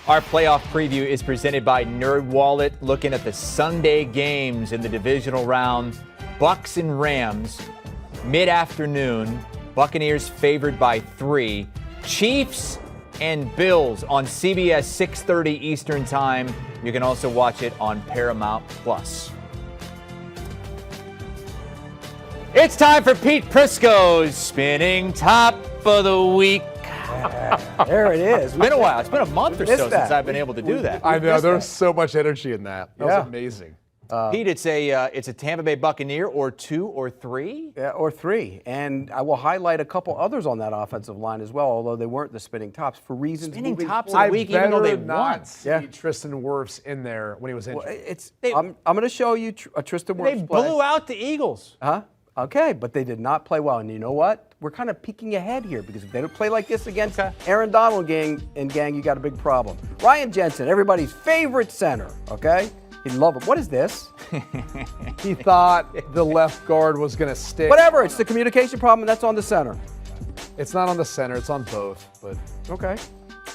Our playoff preview is presented by NerdWallet, looking at the Sunday games in the divisional round. Bucks and Rams, mid-afternoon. Buccaneers favored by 3. Chiefs and Bills on CBS 6:30 Eastern Time. You can also watch it on Paramount Plus. It's time for Pete Prisco's Spinning Top of the Week. There it is. It's been a while. It's been a month or so since I've been able to do that. I know. There's so much energy in that. That was amazing. Pete, it's a Tampa Bay Buccaneer or 2 or 3? Yeah, or 3. And I will highlight a couple others on that offensive line as well, although they weren't the spinning tops for reasons. Spinning tops forward. of the week, even though they won. not see Tristan Wirfs in there when he was injured. Well, I'm going to show you a Tristan Wirfs They play. blew out the Eagles. Huh? Okay, but they did not play well. And you know what? We're kind of peeking ahead here because if they don't play like this against Aaron Donald gang, you got a big problem. Ryan Jensen, everybody's favorite center, okay? He'd love it. What is this? He thought the left guard was going to stick. Whatever. It's the communication problem, and that's on the center. It's not on the center. It's on both. But okay.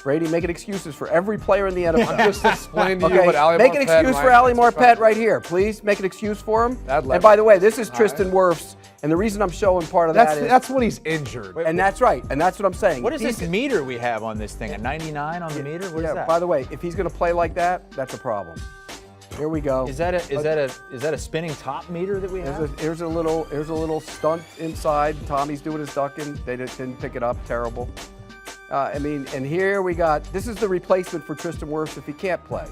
Brady making excuses for every player in the NFL. I'm just explaining to you what Ali Marpet. Make an excuse for Ali Marpet right here, please. Make an excuse for him. And by the way, this is Tristan Wirfs, and the reason I'm showing part of that is that's when he's injured. And that's right, and that's what I'm saying. What is this meter we have on this thing? A 99 on the meter? What is that? By the way, if he's going to play like that, that's a problem. Here we go. Is that a spinning top meter that we have? Here's a little stunt inside. Tommy's doing his ducking. They didn't pick it up. Terrible. And here we got, this is the replacement for Tristan Wirfs if he can't play.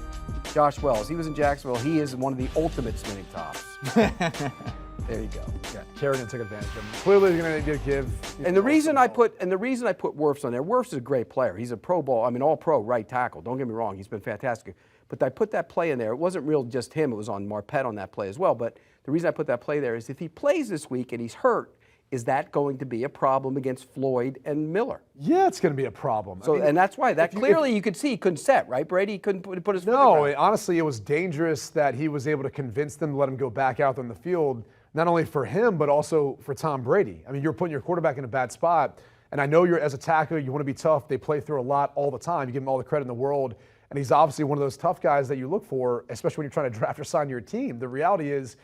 Josh Wells. He was in Jacksonville. He is one of the ultimate spinning tops. There you go. Yeah, Kerrigan took advantage of him. Clearly, they're going to give. And the reason I put Wirfs on there, Wirfs is a great player. He's a Pro Bowl, all Pro right tackle. Don't get me wrong. He's been fantastic. But I put that play in there. It wasn't real just him. It was on Marpet on that play as well. But the reason I put that play there is if he plays this week and he's hurt, is that going to be a problem against Floyd and Miller? Yeah, it's going to be a problem. So, and that's why. You could see he couldn't set, right, Brady? He couldn't put his foot No, honestly, it was dangerous that he was able to convince them to let him go back out on the field, not only for him, but also for Tom Brady. You're putting your quarterback in a bad spot, and I know you're, as a tackler, you want to be tough. They play through a lot all the time. You give him all the credit in the world, and he's obviously one of those tough guys that you look for, especially when you're trying to draft or sign your team. The reality is,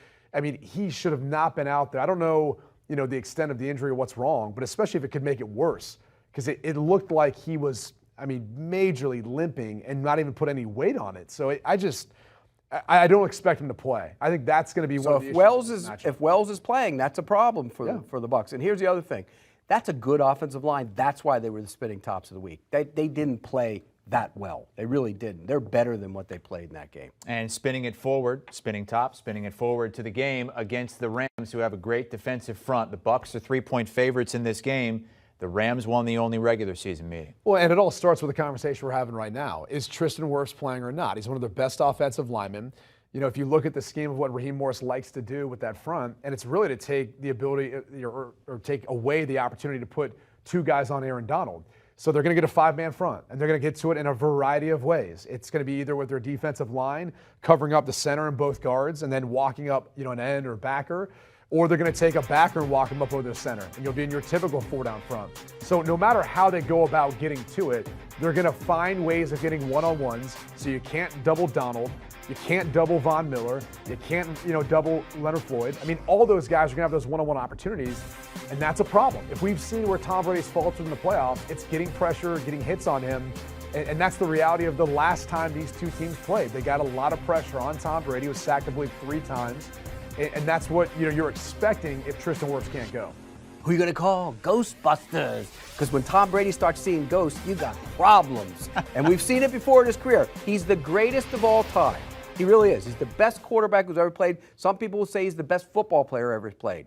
he should have not been out there. I don't know the extent of the injury or what's wrong, but especially if it could make it worse, because it looked like he was, majorly limping and not even put any weight on it. So I don't expect him to play. I think that's going to be one of the issues. If Wells is playing, that's a problem for the Bucs. And here's the other thing. That's a good offensive line. That's why they were the spinning tops of the week. They didn't play that well. They really didn't. They're better than what they played in that game. And spinning it forward to the game against the Rams, who have a great defensive front. The Bucs are 3-point favorites in this game. The Rams won the only regular season meeting. Well, and it all starts with the conversation we're having right now. Is Tristan Wirfs playing or not? He's one of the best offensive linemen. If you look at the scheme of what Raheem Morris likes to do with that front, and it's really to take the ability or take away the opportunity to put 2 guys on Aaron Donald. So they're going to get a 5-man front, and they're going to get to it in a variety of ways. It's going to be either with their defensive line, covering up the center and both guards, and then walking up, an end or backer, or they're going to take a backer and walk him up over the center, and you'll be in your typical 4-down front. So no matter how they go about getting to it, they're going to find ways of getting one-on-ones, so you can't double Donald, you can't double Von Miller, you can't, double Leonard Floyd. All those guys are going to have those one-on-one opportunities, and that's a problem. If we've seen where Tom Brady's faltered in the playoffs, it's getting pressure, getting hits on him, and that's the reality of the last time these two teams played. They got a lot of pressure on Tom Brady. He was sacked, I believe, 3 times, and that's what you're expecting if Tristan Wirfs can't go. Who are you going to call? Ghostbusters. Because when Tom Brady starts seeing ghosts, you got problems. And we've seen it before in his career. He's the greatest of all time. He really is. He's the best quarterback who's ever played. Some people will say he's the best football player ever played.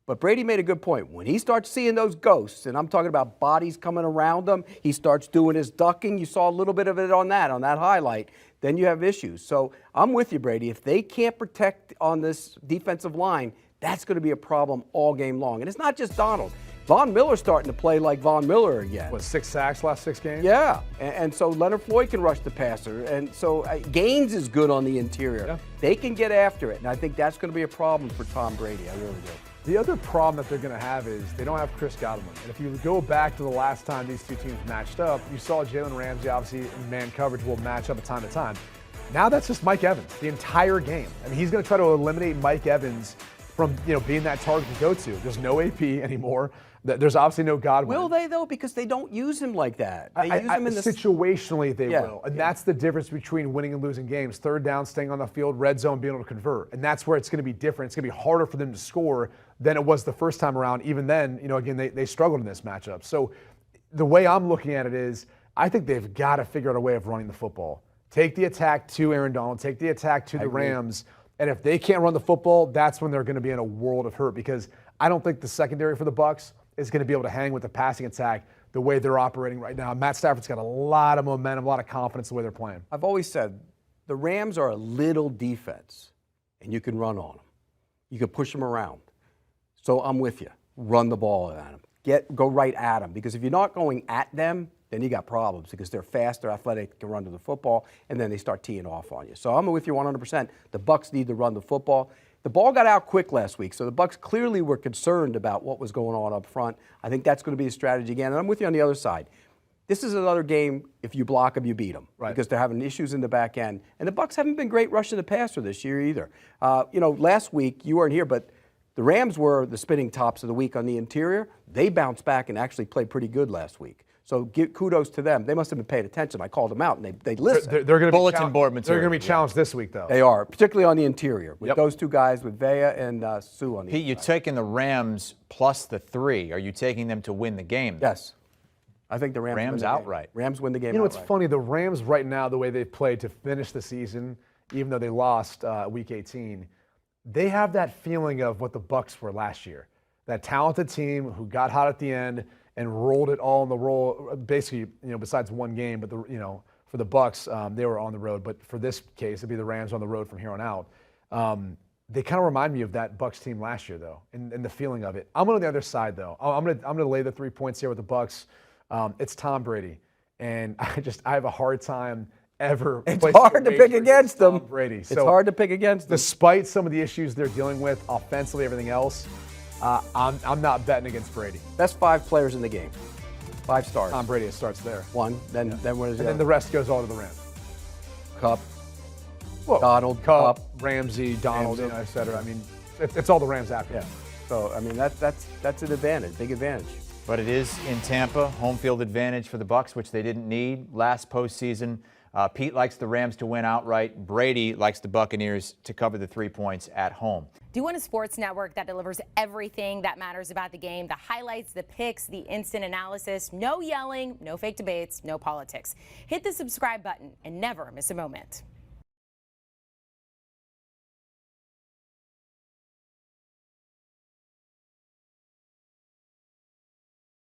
But Brady made a good point. When he starts seeing those ghosts, and I'm talking about bodies coming around him, he starts doing his ducking. You saw a little bit of it on that highlight. Then you have issues. So I'm with you, Brady. If they can't protect on this defensive line, that's going to be a problem all game long. And it's not just Donald. Von Miller's starting to play like Von Miller again. What, 6 sacks last 6 games? Yeah, and so Leonard Floyd can rush the passer, and so Gaines is good on the interior. Yeah. They can get after it, and I think that's going to be a problem for Tom Brady. I really do. The other problem that they're going to have is they don't have Chris Godwin. And if you go back to the last time these two teams matched up, you saw Jalen Ramsey, obviously, in man coverage will match up time to time. Now that's just Mike Evans the entire game. I mean, he's going to try to eliminate Mike Evans from being that target to go to. There's no AP anymore. There's obviously no Godwin. Will they, though? Because they don't use him like that. They use him in the situationally, they will. And that's the difference between winning and losing games. Third down, staying on the field, red zone, being able to convert. And that's where it's going to be different. It's going to be harder for them to score than it was the first time around. Even then, again, they struggled in this matchup. So the way I'm looking at it is I think they've got to figure out a way of running the football. Take the attack to Aaron Donald. Take the attack to the Rams. And if they can't run the football, that's when they're going to be in a world of hurt, because I don't think the secondary for the Bucs is going to be able to hang with the passing attack the way they're operating right now. Matt Stafford's got a lot of momentum, a lot of confidence the way they're playing. I've always said the Rams are a little defense, and you can run on them. You can push them around. So I'm with you. Run the ball at them. Go right at them, because if you're not going at them, then you got problems, because they're fast, they're athletic, can run to the football, and then they start teeing off on you. So I'm with you 100%. The Bucs need to run the football. The ball got out quick last week, so the Bucs clearly were concerned about what was going on up front. I think that's going to be the strategy again, and I'm with you on the other side. This is another game, if you block them, you beat them, because they're having issues in the back end. And the Bucs haven't been great rushing the passer this year either. Last week, you weren't here, but the Rams were the spinning tops of the week on the interior. They bounced back and actually played pretty good last week. So give kudos to them. They must have been paying attention. I called them out, and they listened. They're going to be bulletin board material. They're going to be challenged this week, though. They are, particularly on the interior, with those two guys, with Vea and Sue on the Pete, you're taking the Rams plus the 3. Are you taking them to win the game? Yes. I think the Rams win the outright. Game. Rams win the game outright. It's funny. The Rams right now, the way they've played to finish the season, even though they lost Week 18, they have that feeling of what the Bucs were last year. That talented team who got hot at the end and rolled it all in the roll, basically, besides one game, but for the Bucs, they were on the road. But for this case, it'd be the Rams on the road from here on out. They kind of remind me of that Bucs team last year, though, and the feeling of it. I'm on the other side, though. I'm gonna lay the 3 points here with the Bucs. It's Tom Brady, and I have a hard time ever. It's hard to pick against them. Tom Brady. It's hard to pick against them. Despite some of the issues they're dealing with offensively, everything else. I'm not betting against Brady. Best 5 players in the game. 5 stars. Tom Brady starts there. One. Then what is it? And then the rest goes all to the Rams. Cup. Whoa. Donald. Cup. Ramsey. Donald. Et cetera. I mean, it's all the Rams after. Yeah. So I mean that's an advantage, big advantage. But it is in Tampa, home field advantage for the Bucs, which they didn't need last postseason. Pete likes the Rams to win outright. Brady likes the Buccaneers to cover the 3 points at home. Do you want a sports network that delivers everything that matters about the game? The highlights, the picks, the instant analysis, no yelling, no fake debates, no politics. Hit the subscribe button and never miss a moment.